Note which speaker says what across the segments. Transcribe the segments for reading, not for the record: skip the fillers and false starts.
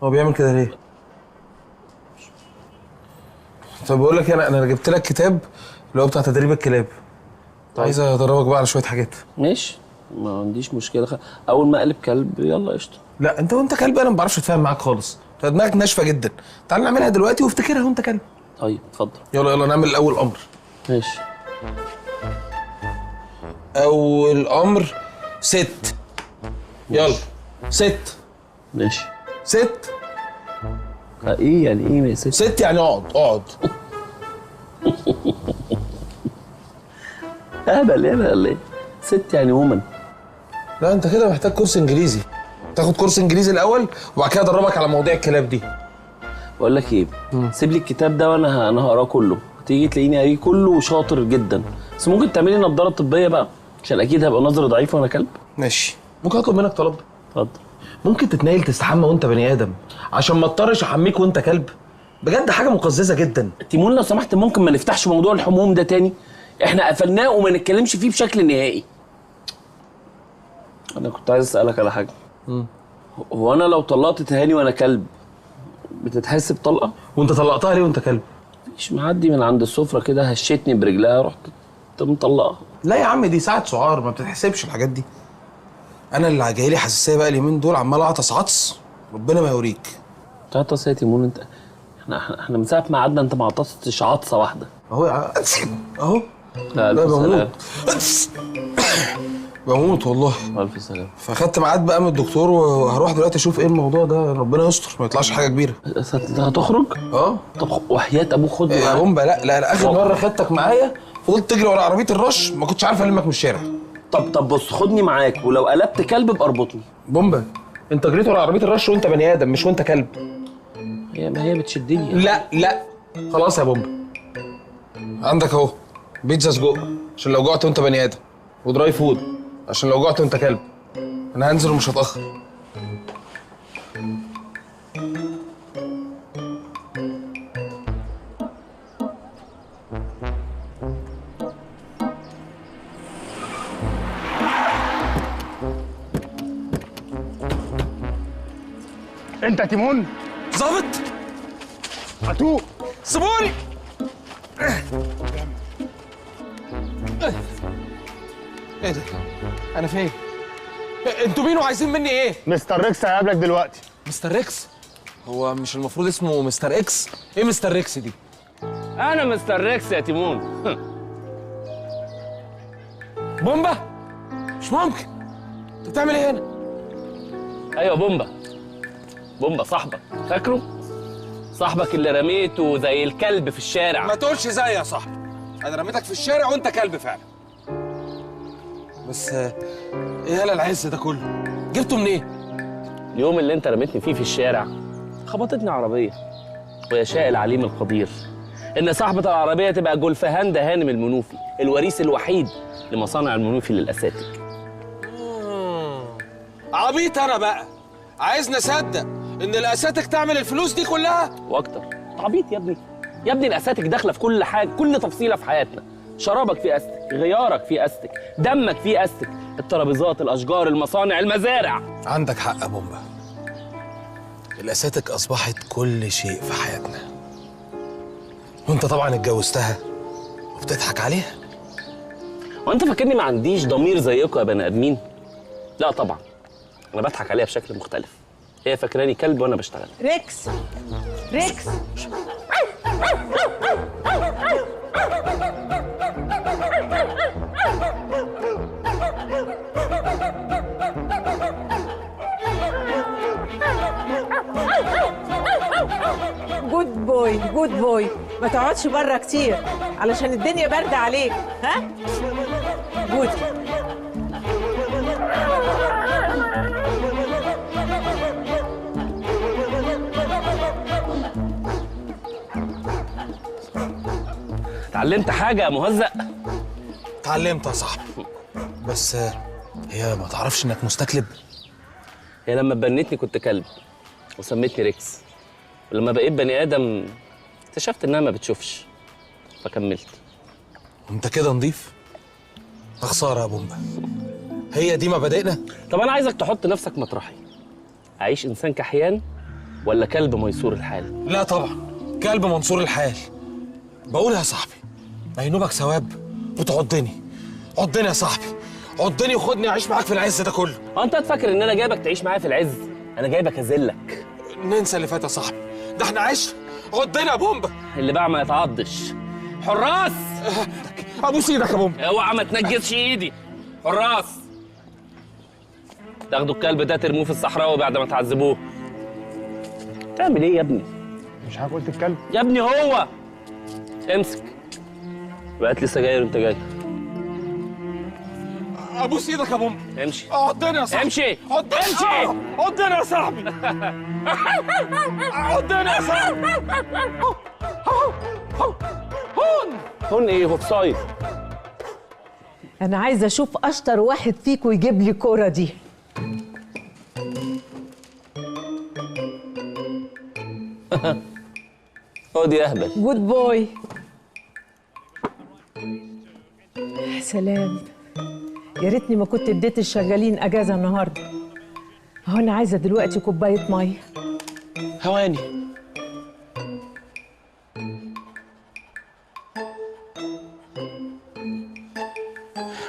Speaker 1: هو بيعمل كده ليه؟ طب بقول لك انا جبت لك كتاب اللي هو بتاع تدريب الكلاب. طيب. عايز ادربك بقى على شويه حاجات.
Speaker 2: ماشي، ما عنديش مشكله. اول ما اقلب كلب يلا قشطه.
Speaker 1: لا انت وانت كلب انا ما بعرفش اتفاهم معاك خالص، انت دماغك ناشفه جدا. تعال نعملها دلوقتي وافتكرها وانت كلب.
Speaker 2: طيب اتفضل.
Speaker 1: يلا يلا نعمل اول امر.
Speaker 2: ماشي.
Speaker 1: اول امر ست. يلا ست.
Speaker 2: ماشي.
Speaker 1: ست.
Speaker 2: ايه يعني ايه يا ست؟
Speaker 1: ست يعني اقعد اقعد.
Speaker 2: اهبل يا ولا ايه؟ ست يعني وومن.
Speaker 1: لا انت كده محتاج كورس انجليزي، تاخد كورس انجليزي الاول وبعد كده ادربك على مواضيع الكلاب دي.
Speaker 2: بقول لك ايه، سيب لي الكتاب ده وانا هقراه كله، تيجي تلاقيني قاريه كله وشاطر جدا. بس ممكن تعملي نظاره طبيه بقى عشان اكيد هبقى نظره ضعيفه وانا كلب.
Speaker 1: ماشي. ممكن اطلب منك طلب؟
Speaker 2: اتفضل.
Speaker 1: ممكن تتنيل تستحمى وانت بني ادم عشان ما اضطرش احميك وانت كلب؟ بجد حاجه مقززه جدا.
Speaker 2: تيمون لو سمحت ممكن ما نفتحش موضوع الحموم ده تاني؟ احنا قفلناه وما نتكلمش فيه بشكل نهائي. انا كنت عايز اسالك على حاجه. هو انا لو طلقت تهاني وانا كلب بتتحسب طلقه؟
Speaker 1: وانت طلقتها ليه وانت كلب؟
Speaker 2: مفيش، معدي من عند السفره كده هشتني برجلها رحت مطلقها.
Speaker 1: لا يا عم دي ساعه سعار، ما بتتحسبش الحاجات دي. انا اللي جاي لي حساسيه بقى اليومين دول، عمال اعطس عطس ربنا ما يوريك.
Speaker 2: تعطس يا تيمون انت؟ احنا من ساعه ما قعدنا انت ما عطستش عطسه واحده.
Speaker 1: اهو اهو.
Speaker 2: لا الف سلامه.
Speaker 1: بموت والله.
Speaker 2: الف سلامه.
Speaker 1: فاخدت ميعاد بقى من الدكتور وهروح دلوقتي اشوف ايه الموضوع ده، ربنا يستر ما يطلعش حاجه كبيره.
Speaker 2: هتخرج؟
Speaker 1: اه.
Speaker 2: طب وحياه ابوك خد
Speaker 1: يا بومبا لا اخر مره خدتك معايا فضلت تجري ورا عربيه الرش ما كنتش عارف المك من الشارع.
Speaker 2: طب بص خدني معاك ولو قلبت كلب ابقى اربطني.
Speaker 1: بومبا انت جريت ورا عربيه الرش وانت بني ادم مش وانت كلب.
Speaker 2: ما هي بتشدني.
Speaker 1: لا خلاص يا بومبا. عندك اهو بيتزا سجق عشان لو جوعت وانت بني ادم، ودراي فود عشان لو جوعت وانت كلب. انا هنزل ومش هتاخر.
Speaker 3: انت تيمون؟
Speaker 1: ظابط
Speaker 3: هتوق
Speaker 1: سيبوني. ايه ده؟ انا فين؟ انتوا مين وعايزين مني ايه؟
Speaker 3: مستر ريكس هيقابلك دلوقتي.
Speaker 1: مستر ريكس؟ هو مش المفروض اسمه مستر اكس؟ ايه مستر ريكس دي؟
Speaker 2: انا مستر ريكس يا تيمون.
Speaker 1: بومبا؟ مش ممكن. انت بتعمل ايه هنا؟
Speaker 2: ايوه بومبا صاحبك، فاكره؟ صاحبك اللي رميته زي الكلب في الشارع.
Speaker 1: ما تقولش زي يا صاحبي، انا رميتك في الشارع وانت كلب فعلا. بس ايه هلا العز ده كله؟ جبته منين؟
Speaker 2: اليوم اللي انت رميتني فيه في الشارع خبطتني عربيه، ويشاء العليم القدير ان صاحبه العربيه تبقى جولفهاندا هانم المنوفي، الوريث الوحيد لمصانع المنوفي للاساتك.
Speaker 1: عبيط انا بقى، عايزني اصدق ان الاساتك تعمل الفلوس دي كلها؟
Speaker 2: واكتر. عبيط يا ابني الاساتك داخله في كل حاجه، كل تفصيله في حياتنا. شرابك فيه استك، غيارك فيه استك، دمك فيه استك، الترابيزات، الاشجار، المصانع، المزارع.
Speaker 1: عندك حق يا بومبا، الاساتك اصبحت كل شيء في حياتنا، وانت طبعا اتجوزتها وبتضحك عليها.
Speaker 2: وانت فاكرني ما عنديش ضمير زيكم يا بني ادمين؟ لا طبعا، انا بضحك عليها بشكل مختلف. هي فاكراني كلب وانا بشتغل.
Speaker 4: ريكس جود بوي ما تقعدش بره كتير علشان الدنيا بارده عليك. ها جود.
Speaker 2: اتعلمت حاجه يا مهزأ؟
Speaker 1: اتعلمت يا صاحبي، بس هي ما تعرفش انك مستكلب.
Speaker 2: هي لما بنتني كنت كلب وسمتني ريكس، ولما بقيت بني ادم اكتشفت انها ما بتشوفش فكملت.
Speaker 1: انت كده نضيف؟ خساره يا بومبا، هي دي مبادئنا؟
Speaker 2: طب انا عايزك تحط نفسك مطرحي، اعيش انسان كحيان ولا كلب ميسور الحال؟
Speaker 1: لا طبعا كلب منصور الحال. بقول يا صاحبي ما ينوبك ثواب وتعضني. عضني يا صاحبي، عضني وخدني اعيش معاك في العز ده كله.
Speaker 2: انت تفكر ان انا جايبك تعيش معايا في العز؟ انا جايبك اذلك.
Speaker 1: ننسى اللي فات يا صاحبي، ده احنا عشنا. عضني يا بومبا.
Speaker 2: اللي باع ما يتعضش. حراس
Speaker 1: ابوس ايدك يا بومبا.
Speaker 2: اوعى ما تنجسش ايدي. حراس تاخدوا الكلب ده ترموه في الصحراء وبعد ما تعذبوه. تعمل ايه يا ابني؟
Speaker 3: مش حضرتك قلت الكلب؟
Speaker 2: يا ابني هو امسك بقت لي سجاير وانت جاي.
Speaker 1: ابوس ايدك يا بومبا.
Speaker 2: امشي
Speaker 1: عضني يا صاحبي.
Speaker 2: امشي
Speaker 1: امشي. عضني يا صاحبي. عضني يا صاحبي.
Speaker 2: هون ايه هو صاير؟
Speaker 4: انا عايزه اشوف اشطر واحد فيكم يجيب لي الكوره دي.
Speaker 2: خد يا اهبل.
Speaker 4: جود بوي. سلام، يا ريتني ما كنت اديت الشغالين اجازه النهارده. اهو انا عايزه دلوقتي كوبايه ميه.
Speaker 2: هواني.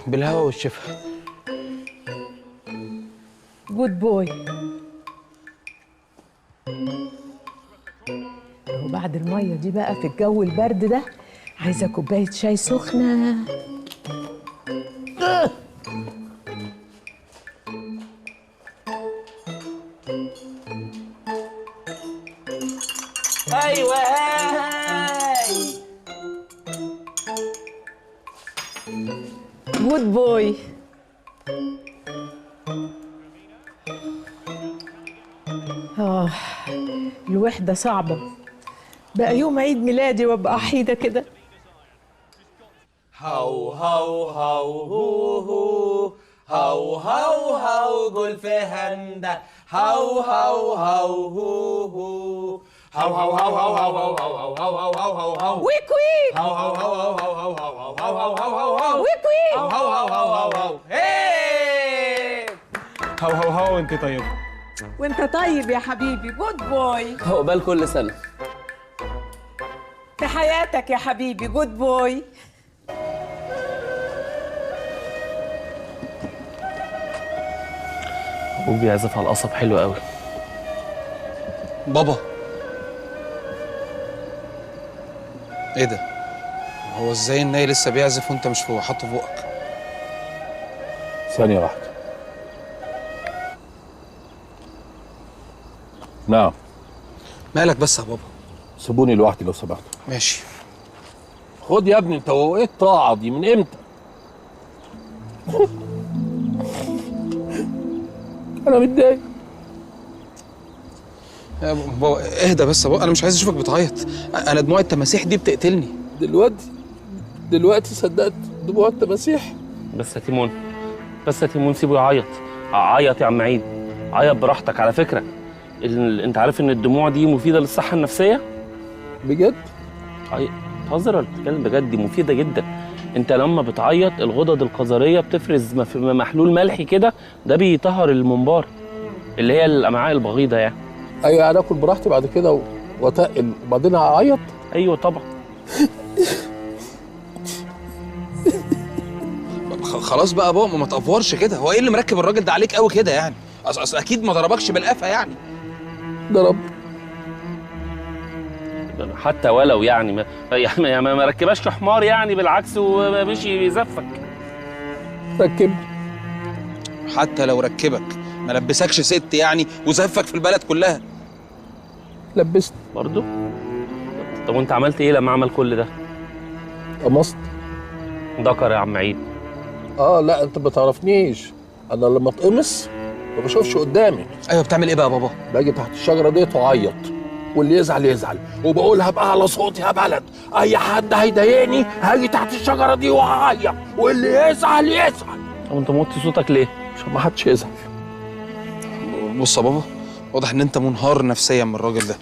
Speaker 1: بالهوا والشفا.
Speaker 4: جود بوي. وبعد الميه دي بقى في الجو البرد ده عايزه كوبايه شاي سخنه.
Speaker 2: ايوه هاي.
Speaker 4: جود بوي. الوحدة صعبة، بقى يوم عيد ميلادي وابقى وحيدة كده.
Speaker 5: هاو هاو هاو هو هو هاو هاو هاو قول في هندا هاو هاو هاو هو هو هاو هاو هاو هاو هاو هاو هاو هاو هاو هاو هاو
Speaker 4: ويك ويك
Speaker 5: هاو هاو هاو هاو هاو هاو هاو هاو هاو هاو هاو
Speaker 4: ويك ويك.
Speaker 5: هاو هاو هاو هاو هاو هاو هاي
Speaker 3: هاو هاو هاو انت طيب.
Speaker 4: وانت طيب يا حبيبي. جود بوي.
Speaker 2: عقبال كل سنه.
Speaker 4: في حياتك يا حبيبي. جود بوي.
Speaker 2: ابوك بيعزف على القصب حلو قوي.
Speaker 1: بابا ايه ده؟ هو ازاي الناي لسه بيعزف وانت مش حاطه في بقك؟
Speaker 6: ثانية واحدة. نعم.
Speaker 1: مالك بس يا بابا؟
Speaker 6: سيبوني لوحدي لو سمحتوا.
Speaker 1: ماشي.
Speaker 6: خد يا ابني، انت هو ايه الطاعة دي من امتى؟ انا متضايق.
Speaker 1: يا بابا اهدى بس يا بابا، انا مش عايز اشوفك بتعيط. انا دموع التماسيح دي بتقتلني.
Speaker 6: دلوقتي صدقت دموع التماسيح.
Speaker 2: بس يا تيمون، بس يا تيمون سيبه يعيط. عيط يا عم عيد، عيط براحتك. على فكرة انت عارف ان الدموع دي مفيدة للصحة النفسية؟
Speaker 6: بجد؟
Speaker 2: بتهزر ولا بتتكلم بجد؟ دي مفيدة جدا. انت لما بتعيط الغدد القذرية بتفرز محلول ملحي كده، ده بيطهر المنبار اللي هي الامعاء البغيضة يعني.
Speaker 6: ايوه، انا اكل براحتي بعد كده واتقل وبعدين اعيط؟
Speaker 2: ايوه طبعا.
Speaker 1: خلاص بقى يا بابا ما تقفورش كده. هو ايه اللي مركب الراجل ده عليك قوي كده يعني؟ اصل اكيد ما ضربكش بالقفا يعني.
Speaker 6: ضرب.
Speaker 2: حتى ولو يعني ما ركبهاش كحمار يعني، بالعكس ومشي يزفك.
Speaker 6: ركب.
Speaker 1: حتى لو ركبك ما لبسكش ست يعني وزفك في البلد كلها.
Speaker 6: لبست
Speaker 2: برضو. طب وانت عملت ايه لما عمل كل ده؟
Speaker 6: قمصت.
Speaker 2: ذكر يا عم عيد.
Speaker 6: لا انت ما تعرفنيش. انا لما اتقمص ما بشوفش قدامي.
Speaker 1: ايوه بتعمل ايه بقى يا بابا؟
Speaker 6: باجي تحت الشجره ديت واعيط، واللي يزعل يزعل، وبقولها بقى على صوتي يا بلد. اي حد هيضايقني هاجي تحت الشجره دي واعيط، واللي يزعل يزعل.
Speaker 2: طب انت موطي صوتك ليه؟
Speaker 6: عشان ما حدش يزعل.
Speaker 1: بص يا بابا، واضح ان انت منهار نفسيا من الراجل ده.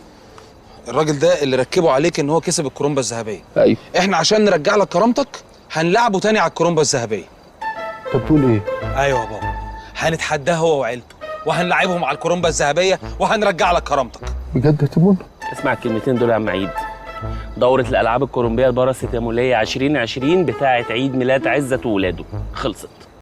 Speaker 1: الراجل ده اللي ركبه عليك ان هو كسب الكرومبه الذهبيه.
Speaker 6: ايوه.
Speaker 1: احنا عشان نرجع لك كرامتك هنلعبه تاني على الكرومبه الذهبيه.
Speaker 6: انت بتقول ايه؟
Speaker 1: ايوه يا بابا، هنتحداه هو وعيلته وهنلعبهم على الكرومبه الذهبيه وهنرجع لك كرامتك. بجد يا تيمون؟
Speaker 2: اسمع الكلمتين دول يا عم عيد. دورة الألعاب الكولومبية الباراسيتامولية 2020 بتاعة عيد ميلاد عزت وولاده خلصت.